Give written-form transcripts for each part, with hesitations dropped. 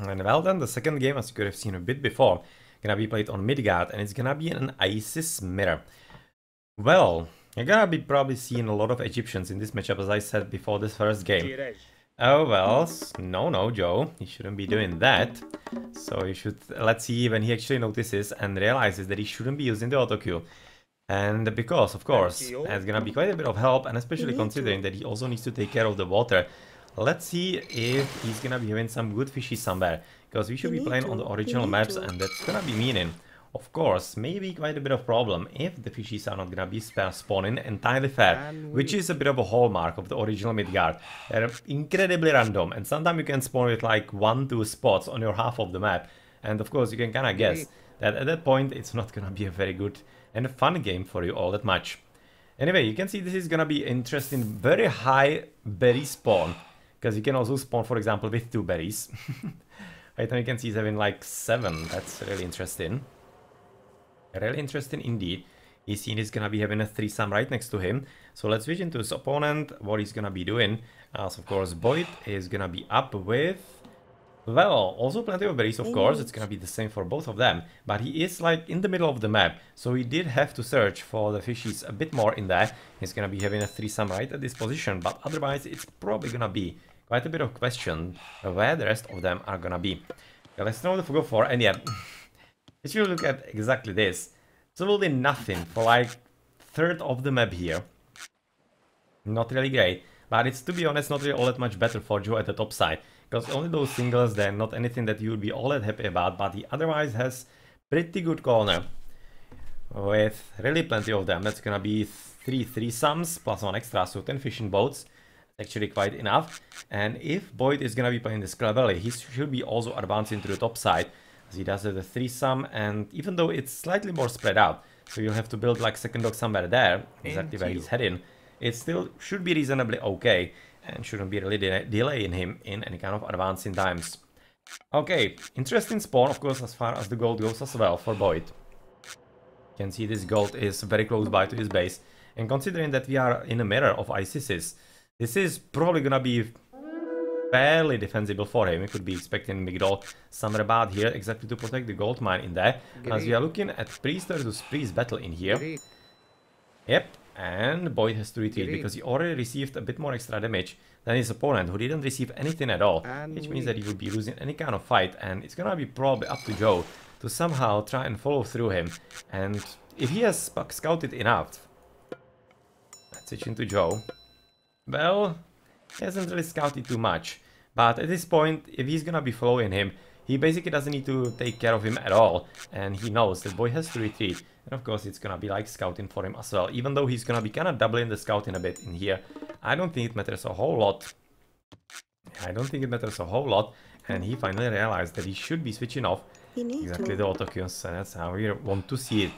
And well then, the second game, as you could have seen a bit before, gonna be played on Midgard, and it's gonna be an ISIS mirror. Well, you're gonna be probably seeing a lot of Egyptians in this matchup, as I said before this first game. Oh well, no, Joe, you shouldn't be doing that. So you should, let's see when he actually notices and realizes that he shouldn't be using the autocue. And because, of course, that's gonna be quite a bit of help, and especially considering that he also needs to take care of the water. Let's see if he's gonna be having some good fishies somewhere, because we should be playing on the original maps, and that's gonna be meaning, of course, maybe quite a bit of problem if the fishies are not gonna be spawning entirely fair, which is a bit of a hallmark of the original Midgard. They're incredibly random, and sometimes you can spawn with like 1-2 spots on your half of the map, and of course you can kinda guess that at that point it's not gonna be a very good and a fun game for you all that much. Anyway, you can see this is gonna be interesting, very high berry spawn, because you can also spawn, for example, with 2 berries. Right now you can see he's having like 7, that's really interesting. Really interesting indeed. He's seen he's gonna be having a 3-sum right next to him. So let's switch into his opponent, what he's gonna be doing. As of course, BoIt is gonna be up with, well, also plenty of berries, of course. It's gonna be the same for both of them. But he is like in the middle of the map, so he did have to search for the fishies a bit more in there. He's gonna be having a 3-sum right at this position, but otherwise it's probably gonna be quite a bit of question where the rest of them are gonna be. Okay, let's know what to go for, and yeah. If you look at exactly this, absolutely nothing for like third of the map here. Not really great, but it's, to be honest, not really all that much better for Joe at the top side, because only those singles, they're not anything that you would be all that happy about, but he otherwise has pretty good corner with really plenty of them. That's gonna be 3 sums plus 1 extra, so 10 fishing boats. Actually quite enough. And if BoIt is gonna be playing this cleverly, he should be also advancing to the top side. He does the 3-sum, and even though it's slightly more spread out, so you'll have to build like second dock somewhere there, exactly where he's heading, it still should be reasonably okay, and shouldn't be really delaying him in any kind of advancing times. Okay, interesting spawn, of course, as far as the gold goes as well for BoIt. You can see this gold is very close by to his base, and considering that we are in a mirror of ISISes, this is probably gonna be fairly defensible for him. We could be expecting Midgard somewhere about here, exactly to protect the gold mine in there. As we are looking at priest versus priest battle in here. Yep, and BoIt has to retreat because he already received a bit more extra damage than his opponent, who didn't receive anything at all, which means that he would be losing any kind of fight, and it's gonna be probably up to Joe to somehow try and follow through him. And if he has scouted enough, let's switch into Joe. Well, he hasn't really scouted too much, but at this point, if he's gonna be following him, he basically doesn't need to take care of him at all, and he knows that BoIt has to retreat, and of course it's gonna be like scouting for him as well, even though he's gonna be kinda doubling the scouting a bit in here. I don't think it matters a whole lot. And he finally realized that he should be switching off exactly the autocues, and that's how we want to see it.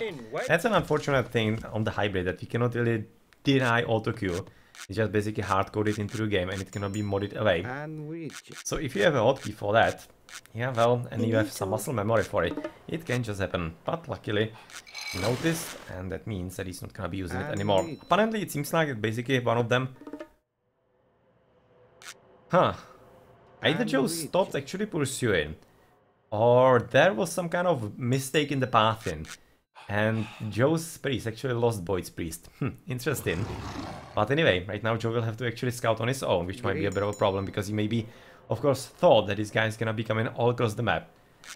That's an unfortunate thing on the hybrid, that we cannot really deny autocue. It's just basically hard-coded into the game, and it cannot be modded away. So if you have a hotkey for that, yeah, well, and you have some muscle memory for it, it can just happen. But luckily, he noticed, and that means that he's not gonna be using it anymore. Apparently, it seems like basically one of them... Huh. Either Joe stopped actually pursuing, or there was some kind of mistake in the pathing, and Joe's priest actually lost BoIt's priest. Interesting. But anyway, right now Joe will have to actually scout on his own, which might be a bit of a problem, because he maybe, of course, thought that this guy is gonna be coming all across the map.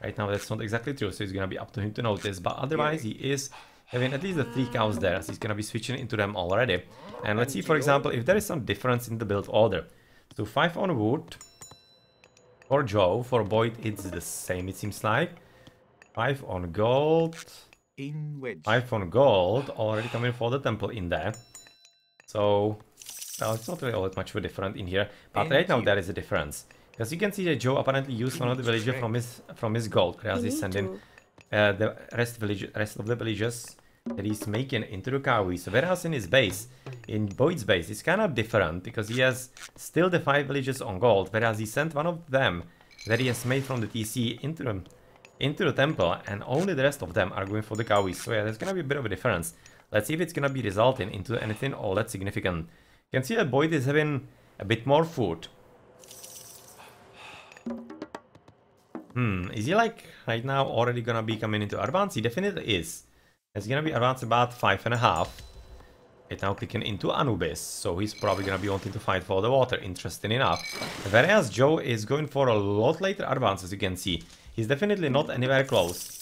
Right now that's not exactly true, so it's gonna be up to him to notice, but otherwise he is having at least the 3 cows there, as he's gonna be switching into them already. And let's see, for example, if there is some difference in the build order. So 5 on wood for Joe, for BoIt it's the same, it seems like. 5 on gold, 5 on gold, already coming for the temple in there. So, well, it's not really all that much of a difference in here, but right now there is a difference. Because you can see that Joe apparently used one of the villagers from his gold, whereas he's sending the rest of the villagers that he's making into the cowies. Whereas in his base, in BoIt's base, it's kind of different, because he has still the 5 villagers on gold, whereas he sent one of them that he has made from the TC into the temple, and only the rest of them are going for the cowies. So yeah, there's gonna be a bit of a difference. Let's see if it's gonna be resulting into anything all that significant. You can see that BoIt is having a bit more food. Is he like right now already gonna be coming into advance? He definitely is. It's gonna be advanced about 5.5. Right now clicking into Anubis, so he's probably gonna be wanting to fight for the water, interesting enough. Whereas Joe is going for a lot later advance, as you can see. He's definitely not anywhere close.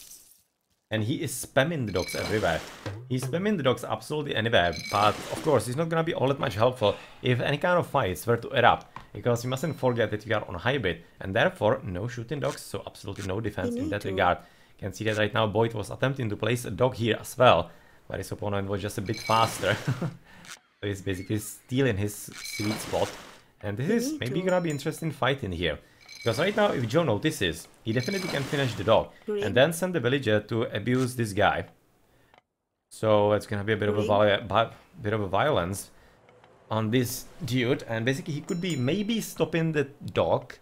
And he is spamming the dogs everywhere. He's spamming the dogs absolutely anywhere, but of course he's not gonna be all that much helpful if any kind of fights were to erupt. Because you mustn't forget that we are on hybrid, and therefore no shooting dogs, so absolutely no defense in that regard. You can see that right now BoIt was attempting to place a dog here as well, but his opponent was just a bit faster. So he's basically stealing his sweet spot. And this is maybe gonna be interesting fight in here. Because right now, if Joe notices, he definitely can finish the dog. And then send the villager to abuse this guy. So it's gonna be a bit of a violence on this dude. And basically he could be maybe stopping the dog.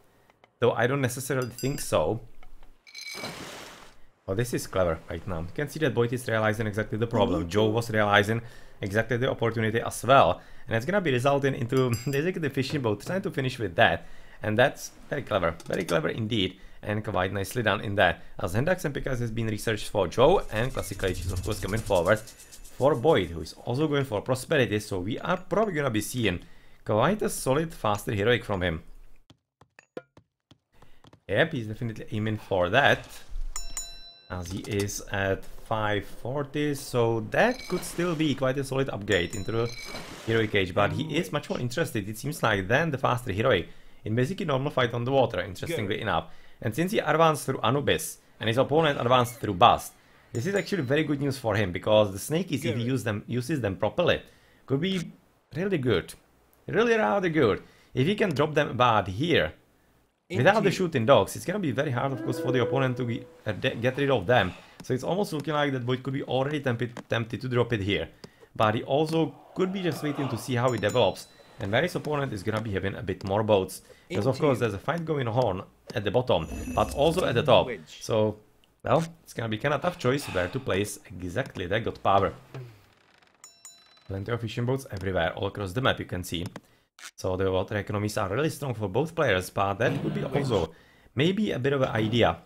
Though I don't necessarily think so. Oh, this is clever right now. You can see that BoIt is realizing exactly the problem. Joe was realizing exactly the opportunity as well. And it's gonna be resulting into basically the fishing boat trying to finish with that. And that's very clever indeed, and quite nicely done in that. As Hendax and Picas has been researched for Joe, and Classical Age is of course coming forward for BoIt, who is also going for Prosperity, so we are probably gonna be seeing quite a solid, faster heroic from him. Yep, he's definitely aiming for that, as he is at 540, so that could still be quite a solid upgrade into the heroic age, but he is much more interested, it seems like, than the faster heroic in basically normal fight on the water, interestingly enough. And since he advanced through Anubis, and his opponent advanced through Bast, this is actually very good news for him, because the Snakies, if he uses them properly, could be really good. Really rather good. If he can drop them about here, without the shooting dogs, it's gonna be very hard, of course, for the opponent to get rid of them. So it's almost looking like that BoIt could be already tempted to drop it here. But he also could be just waiting to see how it develops. And where his opponent is gonna be having a bit more boats. Because of course there's a fight going on at the bottom, but also at the top. So, well, it's gonna be kinda tough choice where to place exactly that god power. Plenty of fishing boats everywhere, all across the map you can see. So the water economies are really strong for both players, but that would be also maybe a bit of an idea.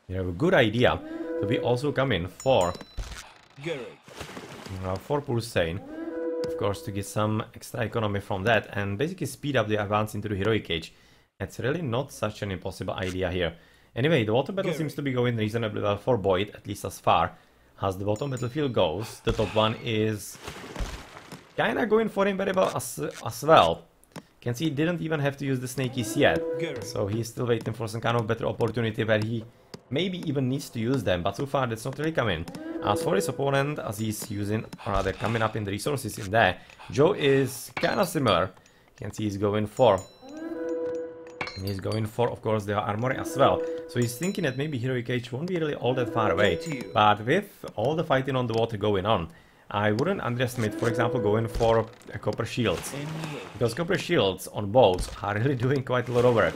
You know, a good idea to be also coming for Pulsane. Of course, to get some extra economy from that and basically speed up the advance into the heroic age. It's really not such an impossible idea here. Anyway, the water battle seems to be going reasonably well for BoIt, at least as far as the bottom battlefield goes. The top one is kinda going for him very well as well. You can see he didn't even have to use the snakies yet. So he's still waiting for some kind of better opportunity where he maybe even needs to use them, but so far that's not really coming. As for his opponent, as he's using, or rather coming up in the resources in there, Joe is kinda similar. You can see he's going for, of course, the armory as well. So he's thinking that maybe heroic age won't be really all that far away. But with all the fighting on the water going on, I wouldn't underestimate, for example, going for copper shields. Because copper shields on boats are really doing quite a lot of work.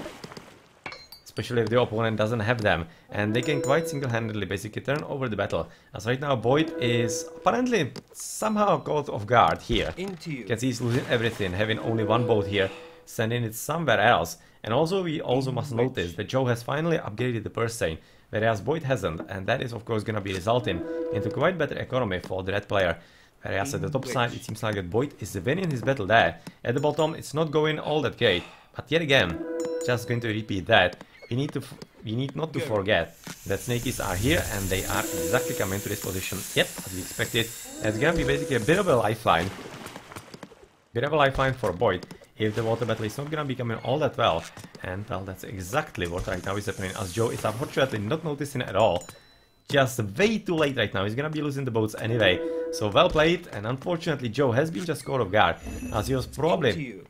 Especially if the opponent doesn't have them, and they can quite single-handedly basically turn over the battle. As right now BoIt is apparently somehow caught off guard here. You can see he's losing everything, having only one boat here, sending it somewhere else. And also we also must notice that Joe has finally upgraded the Persane, whereas BoIt hasn't, and that is of course gonna be resulting into quite better economy for the red player. Whereas at the top side it seems like that BoIt is winning his battle there. At the bottom it's not going all that great, but yet again, just going to repeat that. We need not to forget that snakies are here and they are exactly coming to this position. Yep, as we expected. It's gonna be basically a bit of a lifeline. For BoIt if the water battle is not gonna be coming all that well. And well, that's exactly what right now is happening, as Joe is unfortunately not noticing at all. Just way too late right now. He's gonna be losing the boats anyway. So well played, and unfortunately Joe has been just caught off guard, as he was probably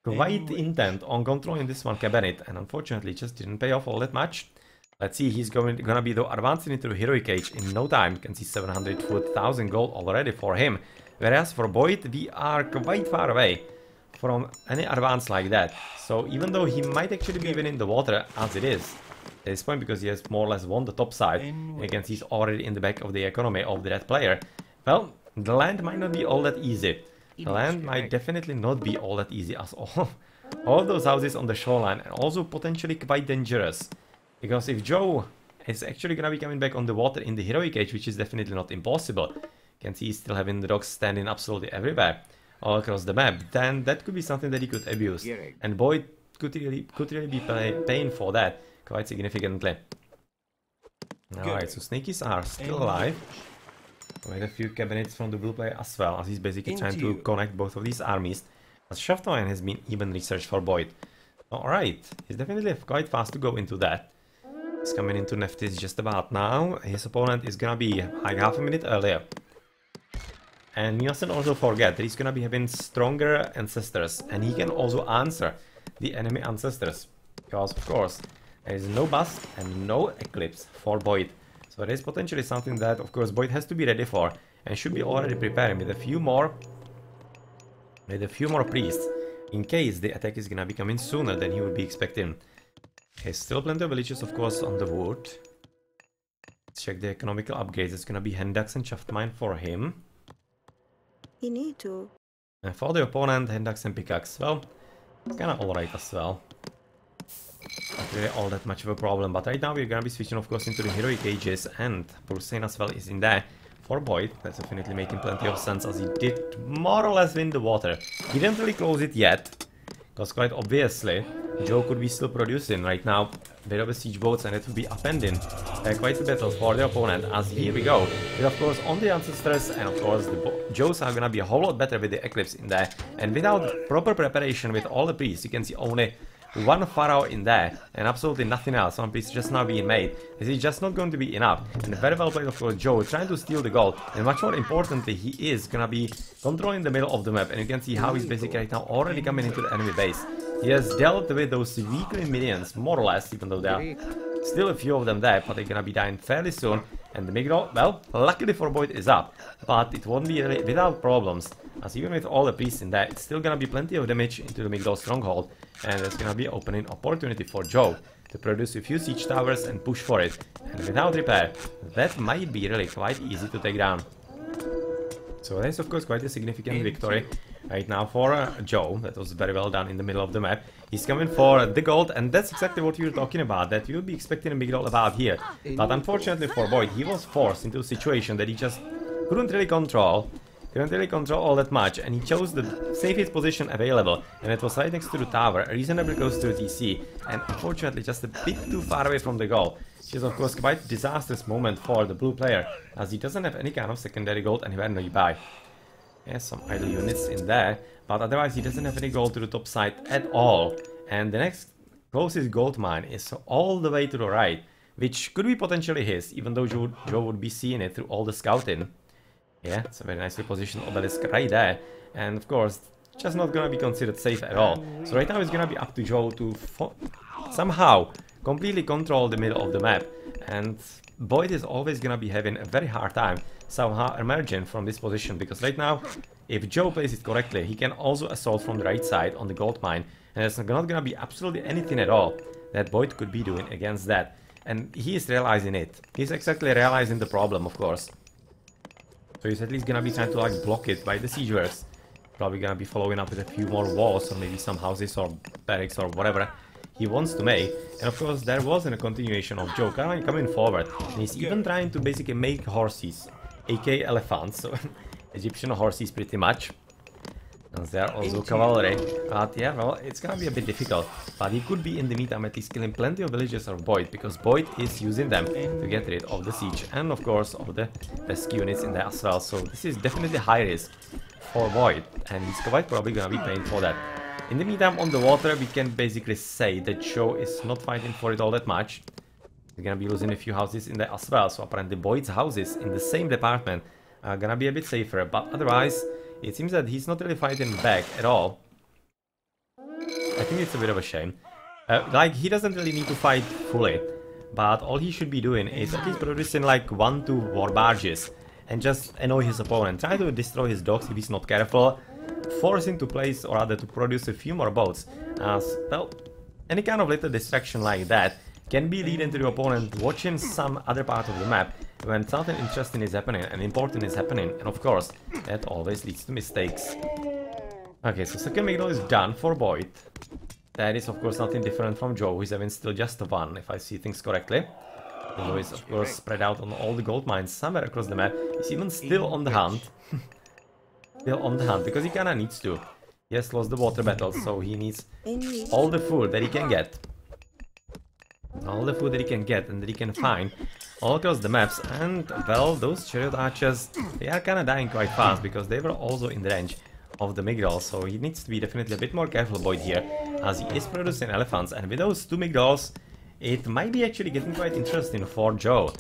quite intent on controlling this one cabinet, and unfortunately it just didn't pay off all that much. Let's see, he's gonna be though advancing into the heroic age in no time. You can see 700,000 gold already for him. Whereas for BoIt, we are quite far away from any advance like that. So even though he might actually be winning the water as it is at this point, because he has more or less won the top side, and you can see he's already in the back of the economy of the red player. Well, the land might not be all that easy. The land might definitely not be all that easy, as all of those houses on the shoreline are also potentially quite dangerous. Because if Joe is actually gonna be coming back on the water in the heroic age, which is definitely not impossible, you can see he's still having the dogs standing absolutely everywhere, all across the map, then that could be something that he could abuse. And BoIt could really be paying for that quite significantly. Alright, so Snakies are still alive. With a few cabinets from the blue player as well, as he's basically trying to connect both of these armies. As Shaftoyan has been even researched for BoIt. Alright, he's definitely quite fast to go into that. He's coming into Nephthys just about now. His opponent is gonna be like half a minute earlier. And you mustn't also forget that he's gonna be having stronger ancestors, and he can also answer the enemy ancestors. Because of course, there is no bust and no eclipse for BoIt. So there is potentially something that of course BoIt has to be ready for, and should be already preparing with a few more priests, in case the attack is gonna be coming sooner than he would be expecting. Okay, still plenty of villages of course on the wood. Let's check the economical upgrades. It's gonna be Hendux and Shaftmine for him. You need to. And for the opponent, Hendux and Pickaxe. Well, it's kinda alright as well. Not really all that much of a problem, but right now we're gonna be switching of course into the heroic ages, and Prussian as well is in there for BoIt. That's definitely making plenty of sense, as he did more or less win the water. He didn't really close it yet, because quite obviously Joe could be still producing right now bit of a siege boats, and it will be upending quite a battle for the opponent. As here we go, with of course on the ancestors, and of course the Joes are gonna be a whole lot better with the eclipse in there, and without proper preparation with all the priests, you can see only one pharaoh in there and absolutely nothing else. One piece just now being made. This is just not going to be enough. And very well played of course Joe, trying to steal the gold, and much more importantly he is gonna be controlling the middle of the map, and you can see how he's basically right now already coming into the enemy base. He has dealt with those weakling minions more or less, even though there are still a few of them there, but they're gonna be dying fairly soon. And the Midgard, well, luckily for BoIt is up, but it won't be really without problems, as even with all the priests in there, it's still gonna be plenty of damage into the Midgard stronghold, and there's gonna be opening opportunity for Joe to produce a few siege towers and push for it. And without repair, that might be really quite easy to take down. So that's of course quite a significant victory right now for Joe. That was very well done in the middle of the map. He's coming for the gold, and that's exactly what we were talking about, that we would be expecting a big gold about here. But unfortunately for BoIt, he was forced into a situation that he just couldn't really control all that much, and he chose the safest position available, and it was right next to the tower, reasonably close to the TC, and unfortunately just a bit too far away from the goal, which is of course quite a disastrous moment for the blue player, as he doesn't have any kind of secondary gold anywhere nearby. Yes, some idle units in there, but otherwise he doesn't have any gold to the top side at all, and the next closest gold mine is all the way to the right, which could be potentially his, even though Joe would be seeing it through all the scouting. Yeah, it's a very nicely positioned obelisk right there, and of course just not gonna be considered safe at all. So right now it's gonna be up to Joe to somehow completely control the middle of the map, and BoIt is always gonna be having a very hard time somehow emerging from this position, because right now if Joe plays it correctly, he can also assault from the right side on the gold mine, and there's not gonna be absolutely anything at all that BoIt could be doing against that, and he is realizing it. He's exactly realizing the problem, of course. So he's at least gonna be trying to like block it by the siege works. Probably gonna be following up with a few more walls, or maybe some houses or barracks or whatever he wants to make. And of course there wasn't a continuation of Joe coming forward, and he's even trying to basically make horses, aka elephants, so Egyptian horses pretty much. And there are also cavalry, but yeah, well, it's gonna be a bit difficult. But he could be in the meantime at least killing plenty of villagers of BoIt, because BoIt is using them to get rid of the siege, and of course of the rescue units in there as well. So this is definitely high risk for BoIt, and he's quite probably gonna be paying for that. In the meantime, on the water, we can basically say that Joe is not fighting for it all that much. He's gonna be losing a few houses in there as well, so apparently BoIt's houses in the same department are gonna be a bit safer, but otherwise it seems that he's not really fighting back at all. I think it's a bit of a shame. Like, he doesn't really need to fight fully, but all he should be doing is at least producing like 1-2 war barges and just annoy his opponent. Try to destroy his docks if he's not careful, force him to place, or rather to produce a few more boats, as, well, any kind of little distraction like that can be leading to the opponent watching some other part of the map when something interesting is happening and important is happening, and of course that always leads to mistakes. Okay, so second Midgard is done for BoIt. that is of course nothing different from Joe, who is having still just one, if I see things correctly. Joe is of course spread out on all the gold mines somewhere across the map. He's even still on the hunt. Still on the hunt, because he kinda needs to. He has lost the water battle, so he needs all the food that he can get. All the food that he can get and that he can find all across the maps. And, well, those chariot archers, they are kinda dying quite fast, because they were also in the range of the Migdol. So he needs to be definitely a bit more careful, BoIt, here, as he is producing elephants. And with those two Migdols, it might be actually getting quite interesting for Joe,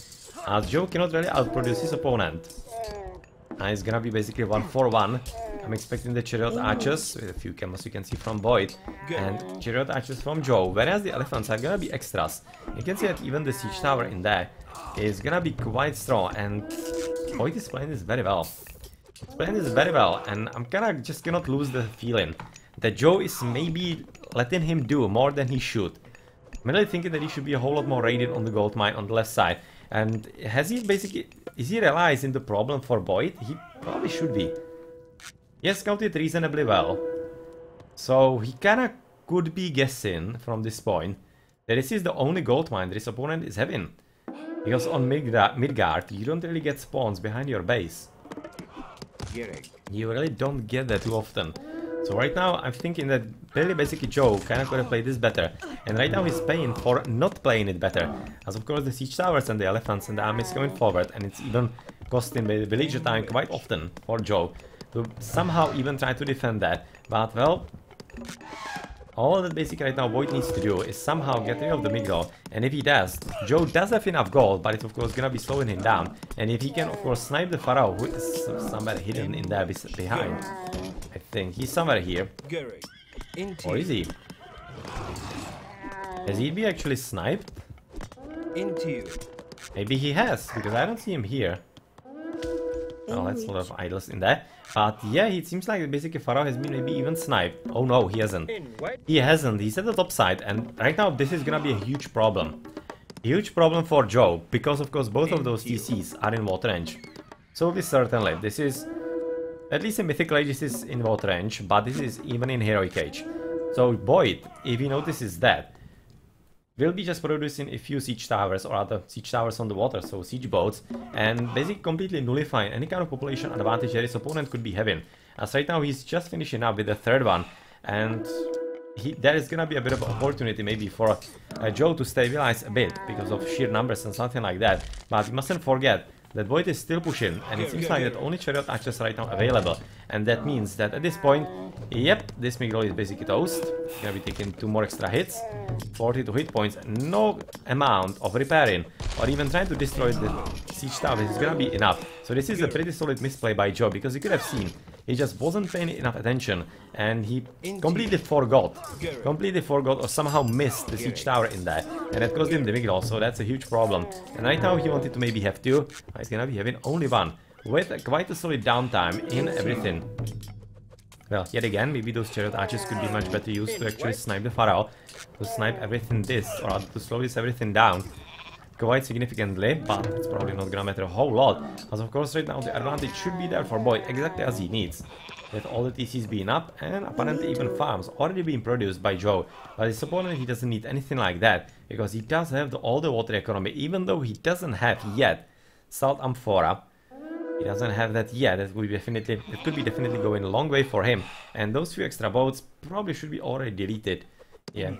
as Joe cannot really outproduce his opponent. It's gonna be basically 1-4-1. I'm expecting the chariot archers with a few camels you can see from BoIt, and chariot archers from Joe, whereas the elephants are gonna be extras. You can see that even the siege tower in there is gonna be quite strong, and BoIt is playing this very well. He's playing this very well, and I'm kinda just cannot lose the feeling that Joe is maybe letting him do more than he should. I'm really thinking that he should be a whole lot more raided on the gold mine on the left side. And has he basically... is he realizing the problem for BoIt? He probably should be. He has scouted reasonably well. So he kinda could be guessing from this point that this is the only gold mine that his opponent is having. Because on Midgard, you don't really get spawns behind your base. You really don't get that too often. So right now I'm thinking that really basically Joe kinda could have played this better. And right now he's paying for not playing it better. As of course the siege towers and the elephants and the armies going forward, and it's even costing the villager time quite often for Joe to somehow even try to defend that. But well, all that basically right now BoIt needs to do is somehow get rid of the Migdol, and if he does, Joe does have enough gold, but it's of course gonna be slowing him down. And if he can of course snipe the Pharaoh, who is somewhere hidden in there behind. I think he's somewhere here. Or is he? Has he been actually sniped? Maybe he has, because I don't see him here. Oh, that's a lot of idols in there. But yeah, it seems like basically Pharaoh has been maybe even sniped. Oh no, he hasn't. He hasn't. He's at the top side, and right now this is gonna be a huge problem. A huge problem for Joe, because of course both of those TCs are in water range. So this certainly, this is... at least in Mythical Age this is in water range, but this is even in Heroic Age. So BoIt, if he notices that, will be just producing a few siege towers, or other siege towers on the water, so siege boats, and basically completely nullifying any kind of population advantage that his opponent could be having. As right now he's just finishing up with the third one, and there is gonna be a bit of an opportunity maybe for Joe to stabilize a bit because of sheer numbers and something like that. But you mustn't forget that BoIt is still pushing, and it seems like that only chariot archers right now available, and that means that at this point, yep, this Migdol is basically toast. He's gonna be taking 2 more extra hits, 42 hit points, no amount of repairing or even trying to destroy the siege tower is gonna be enough. So this is a pretty solid misplay by Joe, because you could have seen he just wasn't paying enough attention, and he completely forgot or somehow missed the siege tower in there, and that cost him the Migdol, so that's a huge problem. And right now he wanted to maybe have 2, he's gonna be having only 1, with quite a solid downtime in everything. Well, yet again, maybe those chariot archers could be much better used to actually snipe the Pharaoh, to snipe everything or rather to slow this everything down quite significantly, but it's probably not gonna matter a whole lot, as of course right now the advantage should be there for BoIt exactly as he needs, with all the TCs being up and apparently even farms already being produced by Joe. But his opponent, he doesn't need anything like that, because he does have all the water economy, even though he doesn't have yet Salt Amphora. He doesn't have that yet. It could be definitely going a long way for him, and those few extra boats probably should be already deleted. Yeah,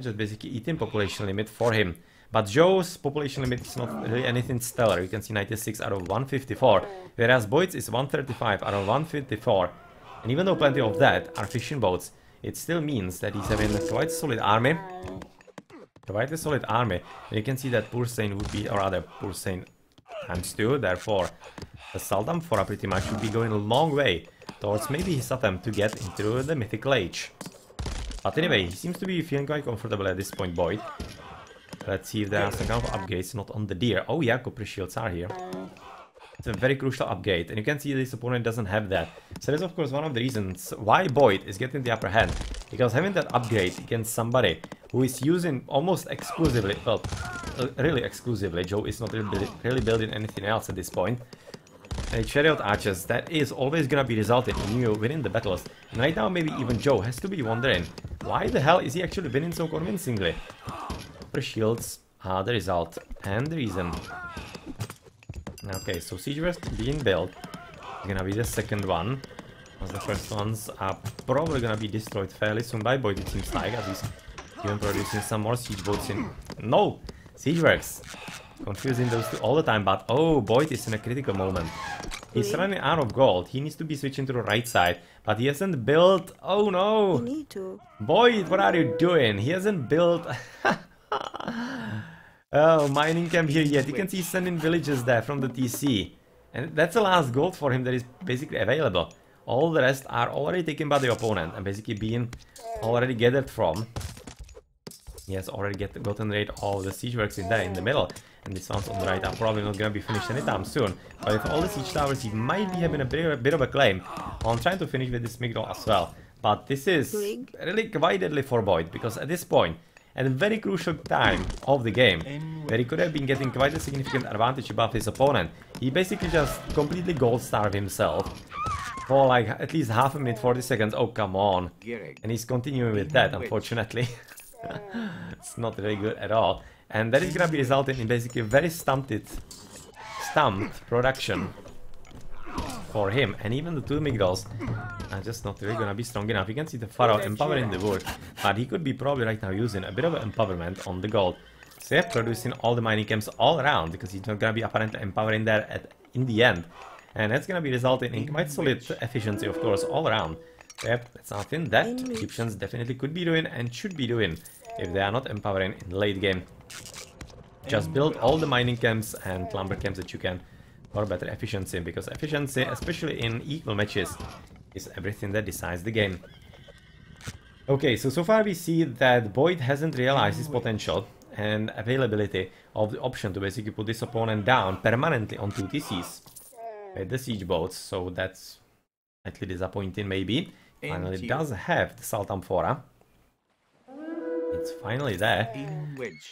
just basically eating population limit for him. But Joe's population limit is not really anything stellar. You can see 96 out of 154, whereas BoIt's is 135 out of 154. And even though plenty of that are fishing boats, it still means that he's having a quite solid army. Quite a solid army. And you can see that Pursein would be, or rather, Pursein times 2, therefore the Salt Amphora pretty much would be going a long way towards maybe his attempt to get into the Mythical Age. But anyway, he seems to be feeling quite comfortable at this point, BoIt. Let's see if there are some kind of upgrades not on the deer. Oh yeah, copper shields are here. It's a very crucial upgrade, and you can see this opponent doesn't have that. So that's of course one of the reasons why BoIt is getting the upper hand, because having that upgrade against somebody who is using almost exclusively, well, really exclusively, Joe is not really building anything else at this point. Chariot Archers, that is always gonna be resulting in you winning the battles. And right now maybe even Joe has to be wondering, why the hell is he actually winning so convincingly? Upper shields are the result and the reason. Okay, so Siege Burst being built is gonna be the second one. As the first ones are probably gonna be destroyed fairly soon by BoIt, it seems like, as he's even producing some more siege boats in. No! Siege works! Confusing those two all the time, but oh, BoIt is in a critical moment. He's running out of gold. He needs to be switching to the right side, but he hasn't built. Oh no! You need to. BoIt, what are you doing? He hasn't built. Oh, mining camp here yet. You can see he's sending villagers there from the TC, and that's the last gold for him that is basically available. All the rest are already taken by the opponent and basically being already gathered from. He has already gotten rid of all the siege works in there in the middle. And these ones on the right are probably not gonna be finished anytime soon. But with all the siege towers, he might be having a bit of a claim on trying to finish with this Midgard as well. But this is really quite deadly for BoIt, because at this point, at a very crucial time of the game, where he could have been getting quite a significant advantage above his opponent, he basically just completely gold starved himself for like at least half a minute, 40 seconds. Oh, come on. And he's continuing with that, unfortunately. It's not very good at all. And that is gonna be resulting in basically very stumped production for him. And even the two Migdals are just not really gonna be strong enough. You can see the Pharaoh empowering the wood, but he could be probably right now using a bit of empowerment on the gold. So yeah, producing all the mining camps all around, because he's not gonna be apparently empowering there in the end. And that's gonna be resulting in quite solid efficiency, of course, all around. Yep, that's something that Egyptians definitely could be doing and should be doing if they are not empowering in the late game. Just build all the mining camps and lumber camps that you can for better efficiency, because efficiency, especially in equal matches, is everything that decides the game. Okay, so far we see that BoIt hasn't realized his potential and availability of the option to basically put this opponent down permanently on 2 TCs with the siege boats, so that's slightly disappointing maybe. Finally does have the Sultan Fora. It's finally there.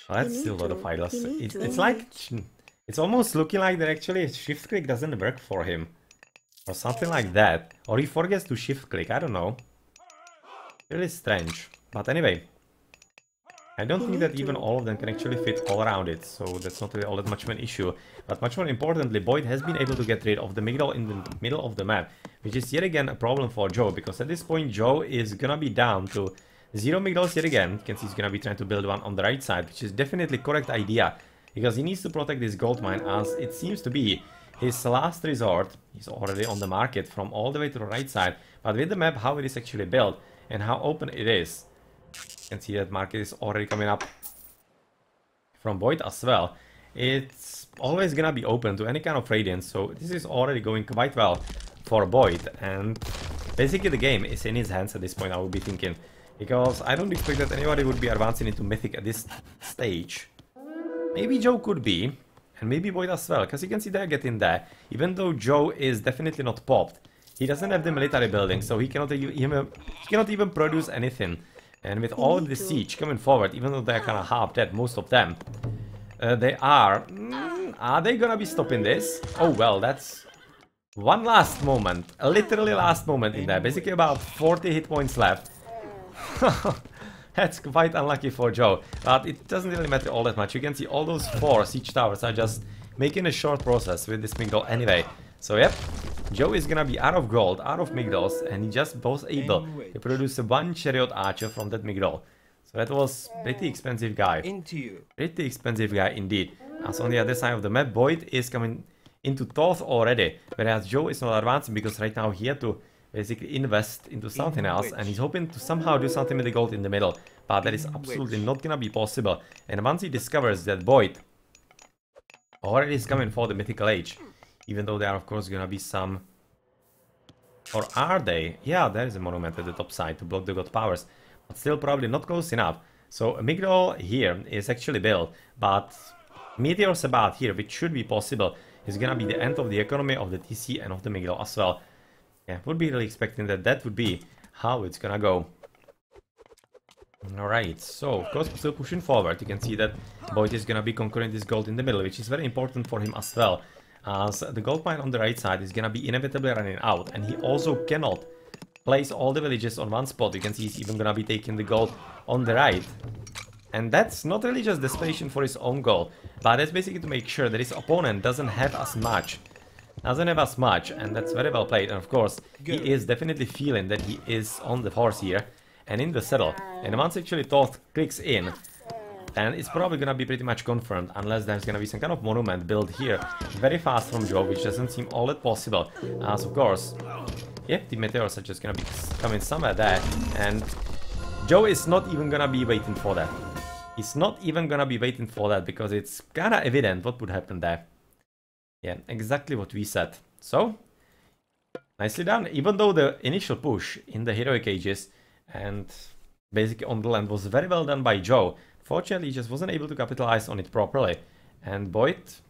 Oh, that's still a lot of idlers. It's like, it's almost looking like that actually shift click doesn't work for him. Or something like that. Or he forgets to shift click, I don't know. Really strange. But anyway, I don't think that even all of them can actually fit all around it, so that's not really all that much of an issue. But much more importantly, BoIt has been able to get rid of the Migdal in the middle of the map, which is yet again a problem for Joe, because at this point Joe is gonna be down to 0 Migdals yet again. You can see he's gonna be trying to build one on the right side, which is definitely correct idea, because he needs to protect this gold mine, as it seems to be his last resort. He's already on the market from all the way to the right side, but with the map, how it is actually built and how open it is, you can see that market is already coming up from BoIt as well. It's always gonna be open to any kind of radiance, so this is already going quite well for BoIt, and basically the game is in his hands at this point, I would be thinking, because I don't expect that anybody would be advancing into Mythic at this stage. Maybe Joe could be, and maybe BoIt as well, because you can see they're getting there. Even though Joe is definitely not popped, he doesn't have the military building, so he cannot even produce anything. And with all the siege coming forward, even though they're kind of half dead, most of them, they are they gonna be stopping this? Oh well, that's one last moment, a literally last moment in there, basically about 40 hit points left. That's quite unlucky for Joe, but it doesn't really matter all that much. You can see all those 4 siege towers are just making a short process with this Migdal anyway. So yep, Joe is gonna be out of gold, out of Migdals, and he just was able to produce 1 chariot archer from that Migdal. So that was pretty expensive guy. Pretty expensive guy indeed. As on the other side of the map, BoIt is coming into Thoth already, whereas Joe is not advancing because right now he had to basically invest into something else, and he's hoping to somehow do something with the gold in the middle, but that is absolutely not gonna be possible. And once he discovers that BoIt already is coming for the mythical age, even though there are of course gonna be some, or are they? Yeah, there is a monument at the top side to block the god powers, but still probably not close enough. So a Migdal here is actually built, but Meteor Sabbath here, which should be possible, is gonna be the end of the economy of the TC and of the Migdal as well. Yeah, would be really expecting that that would be how it's gonna go. Alright, so of course still pushing forward. You can see that BoIt is gonna be conquering this gold in the middle, which is very important for him as well, as the gold mine on the right side is gonna be inevitably running out, and he also cannot place all the villages on one spot. You can see he's even gonna be taking the gold on the right. And that's not really just desperation for his own goal, but that's basically to make sure that his opponent doesn't have as much. And that's very well played. And of course, he is definitely feeling that he is on the horse here and in the saddle. And once actually Thoth clicks in, then it's probably gonna be pretty much confirmed, unless there's gonna be some kind of monument built here very fast from Joe, which doesn't seem all that possible. As of course, yeah, the meteors are just gonna be coming somewhere there, and Joe is not even gonna be waiting for that. He's not even gonna be waiting for that, because it's kinda evident what would happen there. Yeah, exactly what we said. So, nicely done. Even though the initial push in the heroic ages and basically on the land was very well done by Joe, fortunately he just wasn't able to capitalize on it properly. And BoIt,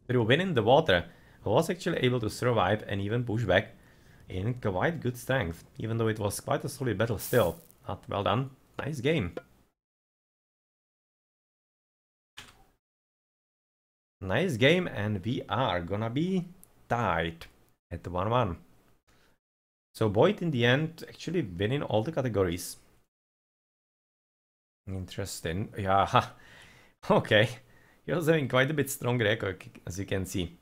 through winning the water, was actually able to survive and even push back in quite good strength, even though it was quite a solid battle still. But well done. Nice game. Nice game, and we are gonna be tied at 1-1. So BoIt in the end actually winning all the categories. Interesting. Yeah, okay. He was having quite a bit stronger record, as you can see.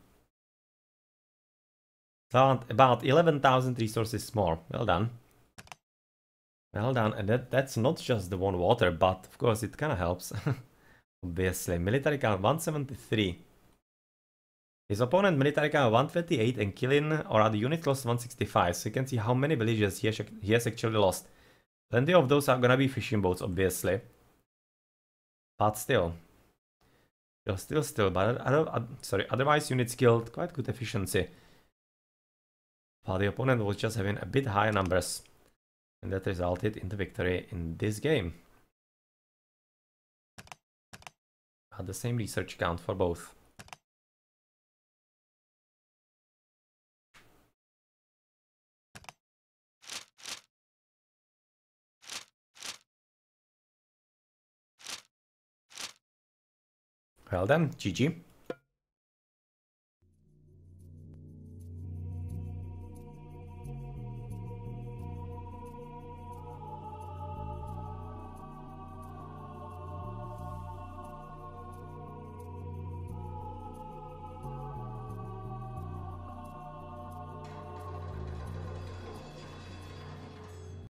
About 11,000 resources more. Well done. Well done. And that's not just the one water, but of course it kind of helps. Obviously. Military count 173. His opponent military count 128 and killing or other unit lost 165. So you can see how many villages he has actually lost. Plenty of those are gonna be fishing boats, obviously. But still. Still. But otherwise units killed. Quite good efficiency. But the opponent was just having a bit higher numbers. And that resulted in the victory in this game. Had the same research count for both. Well then, GG.